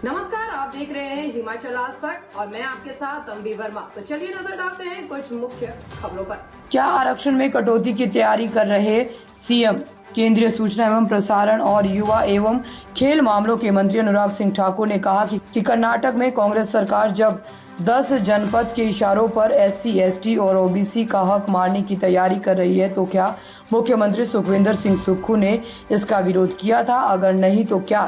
नमस्कार, आप देख रहे हैं हिमाचल आज तक और मैं आपके साथ अम्बी वर्मा। तो चलिए नजर डालते हैं कुछ मुख्य खबरों पर। क्या आरक्षण में कटौती की तैयारी कर रहे सीएम? केंद्रीय सूचना एवं प्रसारण और युवा एवं खेल मामलों के मंत्री अनुराग सिंह ठाकुर ने कहा कि कर्नाटक में कांग्रेस सरकार जब 10 जनपद के इशारों पर SC, ST और OBC का हक मारने की तैयारी कर रही है, तो क्या मुख्यमंत्री सुखविंदर सिंह सुक्खू ने इसका विरोध किया था? अगर नहीं तो क्या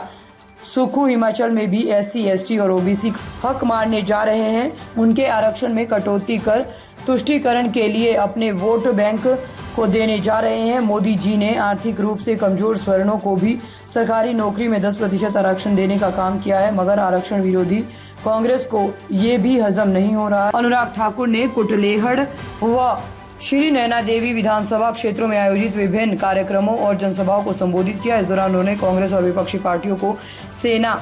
सुक्खू हिमाचल में भी SC, ST और OBC हक मारने जा रहे हैं? उनके आरक्षण में कटौती कर तुष्टीकरण के लिए अपने वोट बैंक को देने जा रहे हैं। मोदी जी ने आर्थिक रूप से कमजोर स्वर्णों को भी सरकारी नौकरी में 10% आरक्षण देने का काम किया है, मगर आरक्षण विरोधी कांग्रेस को ये भी हजम नहीं हो रहा है। अनुराग ठाकुर ने कुटलेहड़ व श्री नैना देवी विधानसभा क्षेत्रों में आयोजित विभिन्न कार्यक्रमों और जनसभाओं को संबोधित किया। इस दौरान उन्होंने कांग्रेस और विपक्षी पार्टियों को सेना,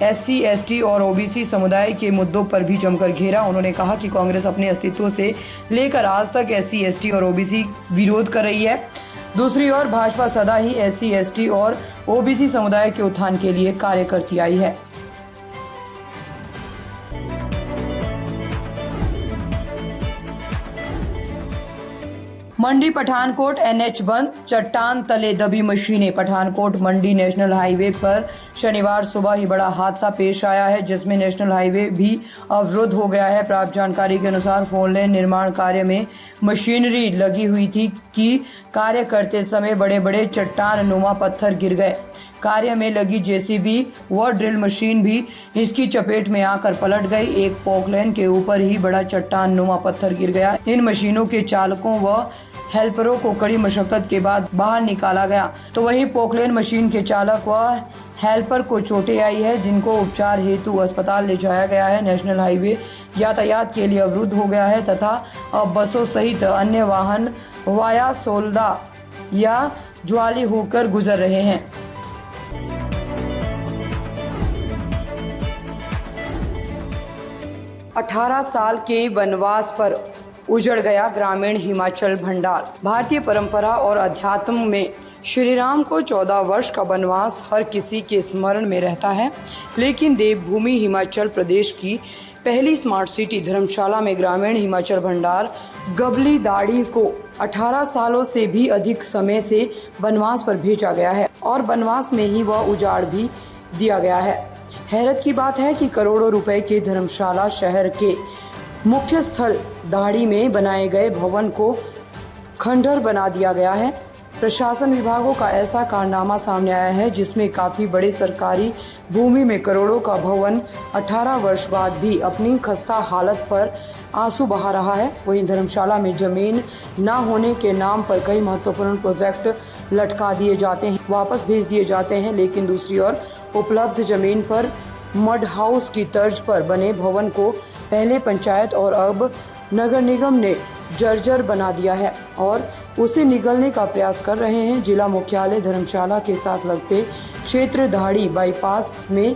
SC, ST और OBC समुदाय के मुद्दों पर भी जमकर घेरा। उन्होंने कहा कि कांग्रेस अपने अस्तित्व से लेकर आज तक SC, ST और OBC विरोध कर रही है। दूसरी ओर भाजपा सदा ही SC, ST और OBC समुदाय के उत्थान के लिए कार्य करती आई है। मंडी पठानकोट NH बंद, चट्टान तले दबी मशीनें। पठानकोट मंडी नेशनल हाईवे पर शनिवार सुबह ही बड़ा हादसा पेश आया है, जिसमें नेशनल हाईवे भी अवरुद्ध हो गया है। प्राप्त जानकारी के अनुसार फोर लेन निर्माण कार्य में मशीनरी लगी हुई थी कि कार्य करते समय बड़े बड़े चट्टान नुमा पत्थर गिर गए। कार्य में लगी JCB व ड्रिल मशीन भी इसकी चपेट में आकर पलट गई। एक पोकलेन के ऊपर ही बड़ा चट्टान नुमा पत्थर गिर गया। इन मशीनों के चालकों व हेल्परों को कड़ी मशक्कत के बाद बाहर निकाला गया, तो वहीं पोकलेन मशीन के चालक व हेल्पर को चोटें आई है, जिनको उपचार हेतु अस्पताल ले जाया गया है। नेशनल हाईवे यातायात के लिए अवरुद्ध हो गया है तथा अब बसों सहित अन्य वाहन वाया सोलदा या ज्वाली होकर गुजर रहे हैं। अठारह साल के वनवास पर उजड़ गया ग्रामीण हिमाचल भंडार। भारतीय परंपरा और अध्यात्म में श्री राम को 14 वर्ष का वनवास हर किसी के स्मरण में रहता है, लेकिन देवभूमि हिमाचल प्रदेश की पहली स्मार्ट सिटी धर्मशाला में ग्रामीण हिमाचल भंडार गबली दाढ़ी को 18 सालों से भी अधिक समय से वनवास पर भेजा गया है और वनवास में ही वह उजाड़ भी दिया गया है। हैरत की बात है कि करोड़ों रुपए के धर्मशाला शहर के मुख्य स्थल दाढ़ी में बनाए गए भवन को खंडहर बना दिया गया है। प्रशासन विभागों का ऐसा कारनामा सामने आया है, जिसमें काफी बड़े सरकारी भूमि में करोड़ों का भवन 18 वर्ष बाद भी अपनी खस्ता हालत पर आंसू बहा रहा है। वहीं धर्मशाला में जमीन न होने के नाम पर कई महत्वपूर्ण प्रोजेक्ट लटका दिए जाते हैं, वापस भेज दिए जाते हैं, लेकिन दूसरी ओर उपलब्ध जमीन पर मड हाउस की तर्ज पर बने भवन को पहले पंचायत और अब नगर निगम ने जर्जर बना दिया है और उसे निगलने का प्रयास कर रहे हैं। जिला मुख्यालय धर्मशाला के साथ लगते क्षेत्र दाढ़ी बाईपास में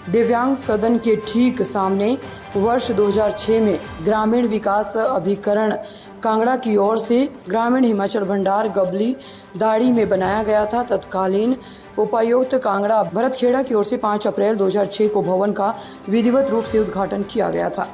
दिव्यांग सदन के ठीक सामने वर्ष 2006 में ग्रामीण विकास अभिकरण कांगड़ा की ओर से ग्रामीण हिमाचल भंडार गबली दाढ़ी में बनाया गया था। तत्कालीन उपायुक्त कांगड़ा भरत खेड़ा की ओर से 5 अप्रैल 2006 को भवन का विधिवत रूप से उद्घाटन किया गया था।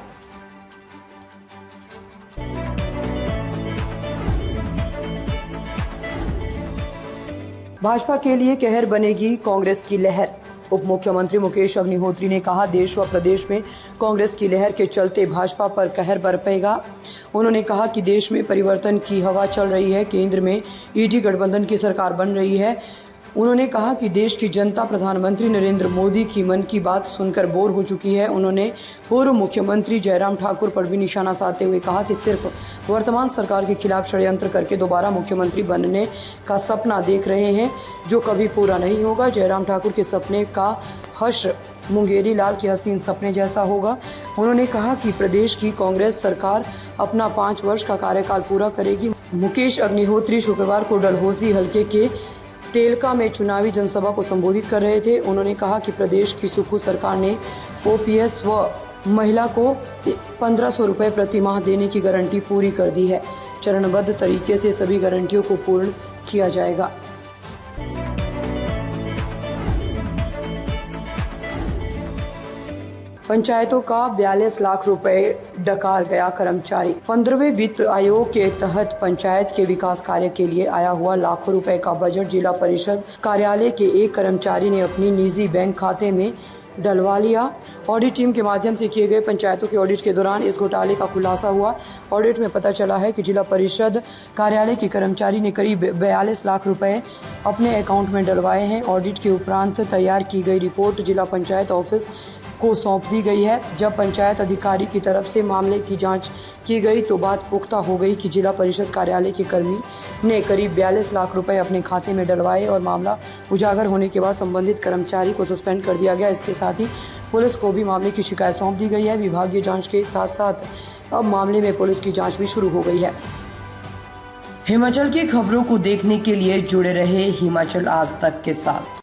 भाजपा के लिए कहर बनेगी कांग्रेस की लहर। उप मुख्यमंत्री मुकेश अग्निहोत्री ने कहा, देश व प्रदेश में कांग्रेस की लहर के चलते भाजपा पर कहर बरपेगा। उन्होंने कहा कि देश में परिवर्तन की हवा चल रही है, केंद्र में ईडी गठबंधन की सरकार बन रही है। उन्होंने कहा कि देश की जनता प्रधानमंत्री नरेंद्र मोदी की मन की बात सुनकर बोर हो चुकी है। उन्होंने पूर्व मुख्यमंत्री जयराम ठाकुर पर भी निशाना साधते हुए कहा कि सिर्फ वर्तमान सरकार के खिलाफ षड्यंत्र करके दोबारा मुख्यमंत्री बनने का सपना देख रहे हैं, जो कभी पूरा नहीं होगा। जयराम ठाकुर के सपने का हश्र मुंगेरी लाल के हसीन सपने जैसा होगा। उन्होंने कहा कि प्रदेश की कांग्रेस सरकार अपना 5 वर्ष का कार्यकाल पूरा करेगी। मुकेश अग्निहोत्री शुक्रवार को डलहौजी हल्के के तेलका में चुनावी जनसभा को संबोधित कर रहे थे। उन्होंने कहा कि प्रदेश की सुक्खू सरकार ने OPS व महिला को 1500 रुपये प्रति माह देने की गारंटी पूरी कर दी है। चरणबद्ध तरीके से सभी गारंटियों को पूर्ण किया जाएगा। पंचायतों का 42 लाख रुपए डकार गया कर्मचारी। 15वें वित्त आयोग के तहत पंचायत के विकास कार्य के लिए आया हुआ लाखों रुपए का बजट जिला परिषद कार्यालय के एक कर्मचारी ने अपनी निजी बैंक खाते में डलवा लिया। ऑडिट टीम के माध्यम से किए गए पंचायतों के ऑडिट के दौरान इस घोटाले का खुलासा हुआ। ऑडिट में पता चला है कि जिला परिषद कार्यालय के कर्मचारी ने करीब 42 लाख रुपए अपने अकाउंट में डलवाए हैं। ऑडिट के उपरांत तैयार की गई रिपोर्ट जिला पंचायत ऑफिस को सौंप दी गई है। जब पंचायत अधिकारी की तरफ से मामले की जांच की गई तो बात पुख्ता हो गई कि जिला परिषद कार्यालय के कर्मी ने करीब 42 लाख रुपए अपने खाते में डलवाए और मामला उजागर होने के बाद संबंधित कर्मचारी को सस्पेंड कर दिया गया। इसके साथ ही पुलिस को भी मामले की शिकायत सौंप दी गई है। विभागीय जांच के साथ साथ अब मामले में पुलिस की जांच भी शुरू हो गई है। हिमाचल की खबरों को देखने के लिए जुड़े रहे हिमाचल आज तक के साथ।